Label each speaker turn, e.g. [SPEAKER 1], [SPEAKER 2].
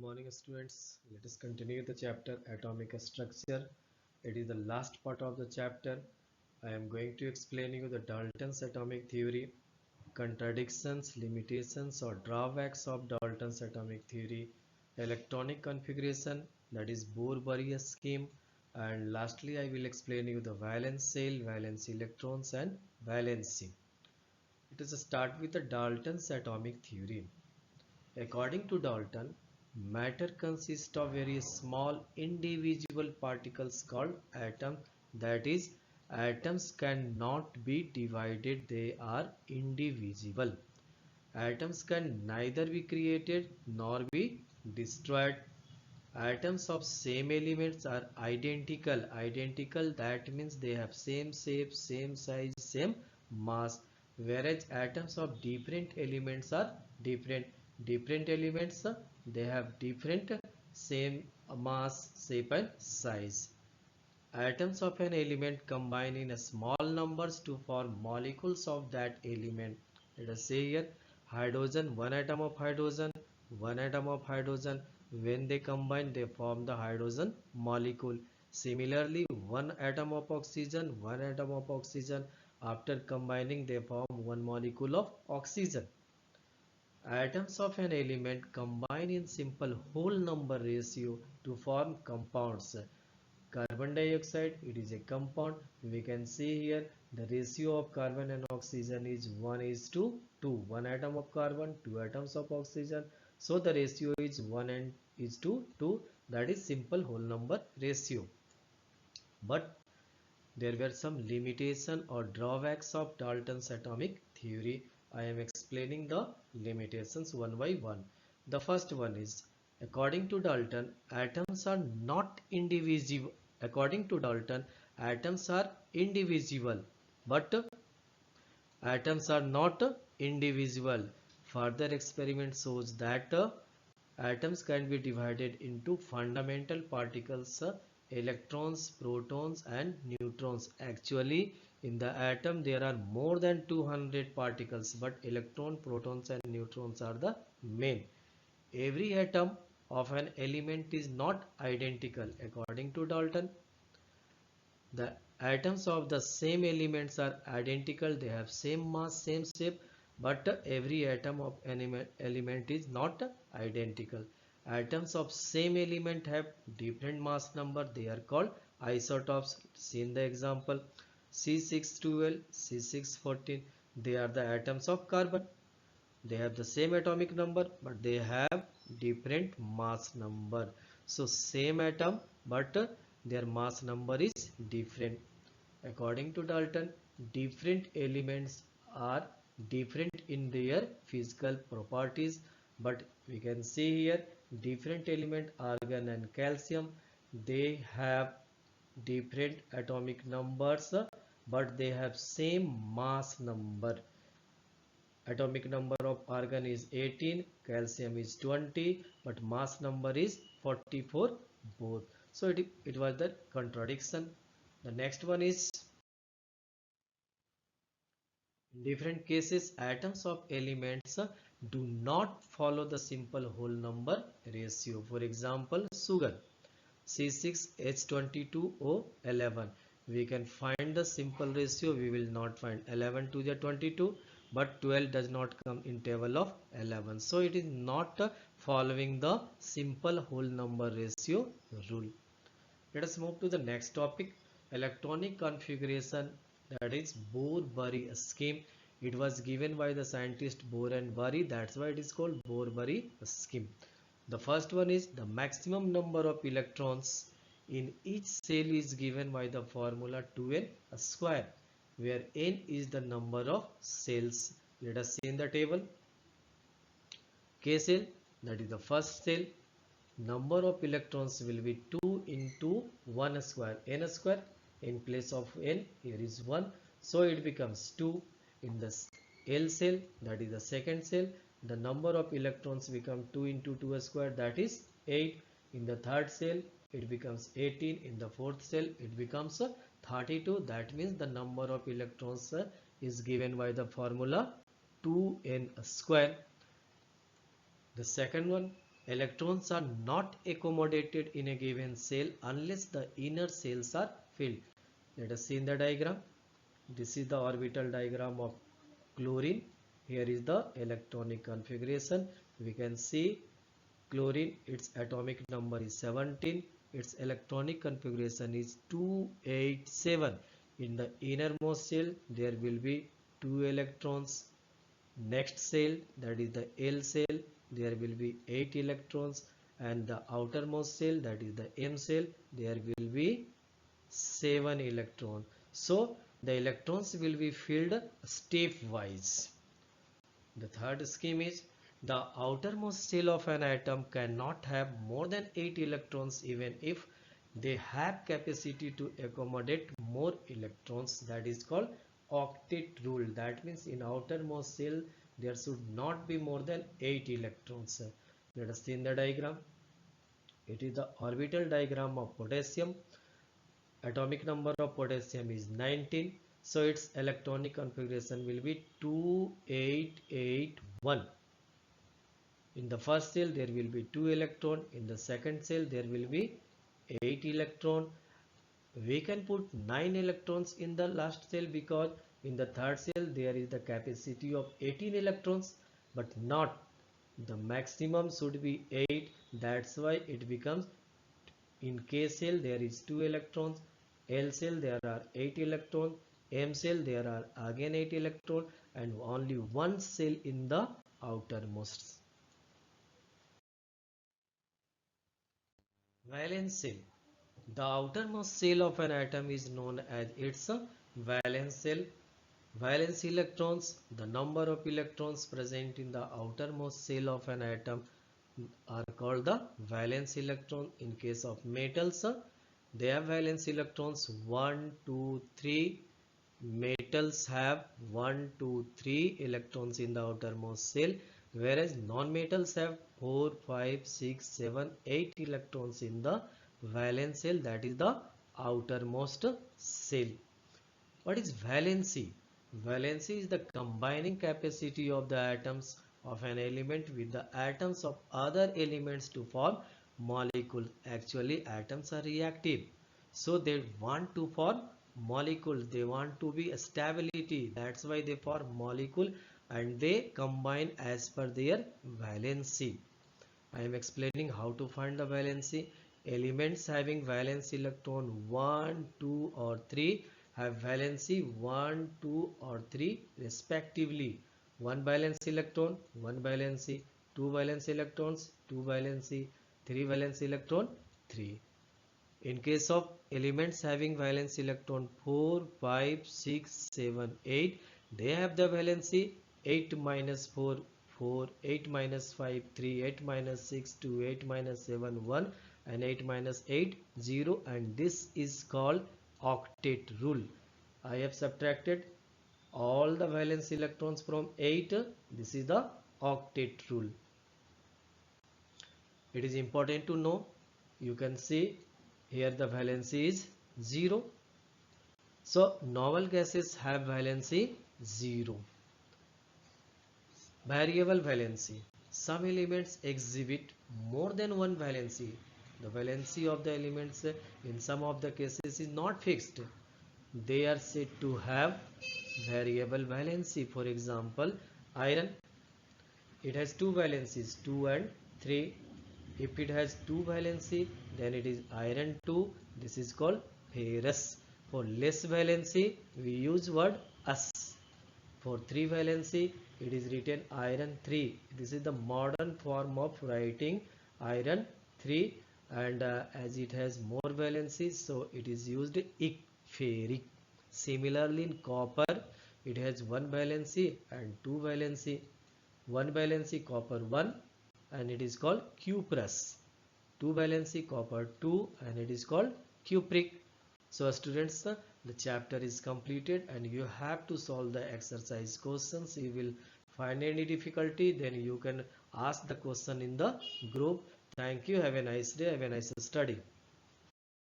[SPEAKER 1] morning students. Let us continue the chapter atomic structure. It is the last part of the chapter. I am going to explain you the Dalton's atomic theory, contradictions, limitations or drawbacks of Dalton's atomic theory, electronic configuration, that is Bohr-Bury scheme, and lastly I will explain you the valence shell, valence electrons and valency. Let us start with the Dalton's atomic theory. According to Dalton, matter consists of very small individual particles called atoms. That is, atoms cannot be divided, they are indivisible. Atoms can neither be created nor be destroyed. Atoms of same elements are identical. Identical, that means they have same shape, same size, same mass. Whereas atoms of different elements are different. Different elements, they have different same mass, shape and size. Atoms of an element combine in a small numbers to form molecules of that element. Let us say here hydrogen, one atom of hydrogen, one atom of hydrogen. When they combine, they form the hydrogen molecule. Similarly, one atom of oxygen, one atom of oxygen. After combining, they form one molecule of oxygen. Atoms of an element combine in simple whole number ratio to form compounds. Carbon dioxide, it is a compound. We can see here the ratio of carbon and oxygen is 1 is to 2. One atom of carbon, two atoms of oxygen. So the ratio is 1 and is to 2. That is simple whole number ratio. But there were some limitation or drawbacks of Dalton's atomic theory. I am explaining the limitations one by one. The first one is, according to Dalton, atoms are not indivisible. According to Dalton, atoms are indivisible, but atoms are not indivisible. Further experiment shows that atoms can be divided into fundamental particles, electrons, protons and neutrons. Actually, in the atom there are more than 200 particles, but electron, protons and neutrons are the main. Every atom of an element is not identical. According to Dalton, the atoms of the same elements are identical, they have same mass, same shape, but every atom of an element is not identical. Atoms of same element have different mass number, they are called isotopes. See in the example C612, C614, they are the atoms of carbon. They have the same atomic number, but they have different mass number. So same atom, but their mass number is different. According to Dalton, different elements are different in their physical properties, but we can see here different element argon and calcium, they have different atomic numbers, but they have same mass number. Atomic number of argon is 18, calcium is 20, but mass number is 44 both. So it was the contradiction. The next one is, in different cases atoms of elements do not follow the simple whole number ratio. For example, sugar C6H22O11. We can find the simple ratio, we will not find 11 to the 22, but 12 does not come in table of 11. So it is not following the simple whole number ratio rule. Let us move to the next topic, electronic configuration, that is Bohr-Bury scheme. It was given by the scientist Bohr and Bury, that's why it is called Bohr-Bury scheme. The first one is the maximum number of electrons in each cell is given by the formula 2n square, where n is the number of cells. Let us see in the table. K cell, that is the first cell, number of electrons will be 2 into 1 square, n square. In place of n, here is 1, so it becomes 2. In the L cell, that is the second cell, the number of electrons become 2 into 2 square, that is 8. In the third cell, it becomes 18. In the fourth cell, it becomes 32. That means the number of electrons is given by the formula 2n square. The second one, Electrons are not accommodated in a given cell unless the inner cells are filled. Let us see in the diagram. This is the orbital diagram of chlorine. Here is the electronic configuration. We can see chlorine, its atomic number is 17. Its electronic configuration is 287. In the innermost cell, there will be 2 electrons. Next cell, that is the L cell, there will be 8 electrons, and the outermost cell, that is the M cell, there will be 7 electrons. So the electrons will be filled stepwise. The third scheme is the outermost shell of an atom cannot have more than 8 electrons even if they have capacity to accommodate more electrons. That is called octet rule. That means in outermost shell there should not be more than 8 electrons. Let us see in the diagram. It is the orbital diagram of potassium. Atomic number of potassium is 19. So its electronic configuration will be 2881. In the first cell there will be 2 electron. In the second cell there will be 8 electron. We can put 9 electrons in the last cell because in the third cell there is the capacity of 18 electrons, but not, the maximum should be 8. That's why it becomes, in K cell there is 2 electrons, L cell there are 8 electrons, M cell there are again 8 electrons, and only one cell in the outermost. Valence shell. The outermost shell of an atom is known as its valence shell. Valence electrons, the number of electrons present in the outermost shell of an atom, are called the valence electron. In case of metals, they have valence electrons 1, 2, 3. Metals have 1, 2, 3 electrons in the outermost shell, whereas non-metals have 4, 5, 6, 7, 8 electrons in the valence shell, that is the outermost shell. What is valency? Valency is the combining capacity of the atoms of an element with the atoms of other elements to form molecules. Actually, atoms are reactive, so they want to form molecules. They want to be a stability. That's why they form molecule and they combine as per their valency. I am explaining how to find the valency. Elements having valence electron 1, 2 or 3 have valency 1, 2 or 3 respectively. 1 valence electron, 1 valency, 2 valence electrons, 2 valency, 3 valence electron, 3. In case of elements having valence electron 4, 5, 6, 7, 8, they have the valency 8 minus 4, 4, 8 minus 5, 3, 8 minus 6, 2, 8 minus 7, 1, and 8 minus 8, 0, and this is called octet rule. I have subtracted all the valence electrons from 8. This is the octet rule. It is important to know. You can see here the valency is 0. So novel gases have valency 0. Variable valency. Some elements exhibit more than one valency. The valency of the elements in some of the cases is not fixed. They are said to have variable valency. For example, iron, it has two valencies 2 and 3. If it has two valency, then it is iron 2. This is called ferrous. For less valency, we use word us. For 3 valency, it is written iron 3. This is the modern form of writing iron 3, and as it has more valencies, so it is used ferric. Similarly, in copper, it has one valency and two valency. One valency copper 1 and it is called cuprous. Two valency copper 2 and it is called cupric. So students, the chapter is completed and you have to solve the exercise questions. You will find any difficulty, then you can ask the question in the group. Thank you. Have a nice day. Have a nice study.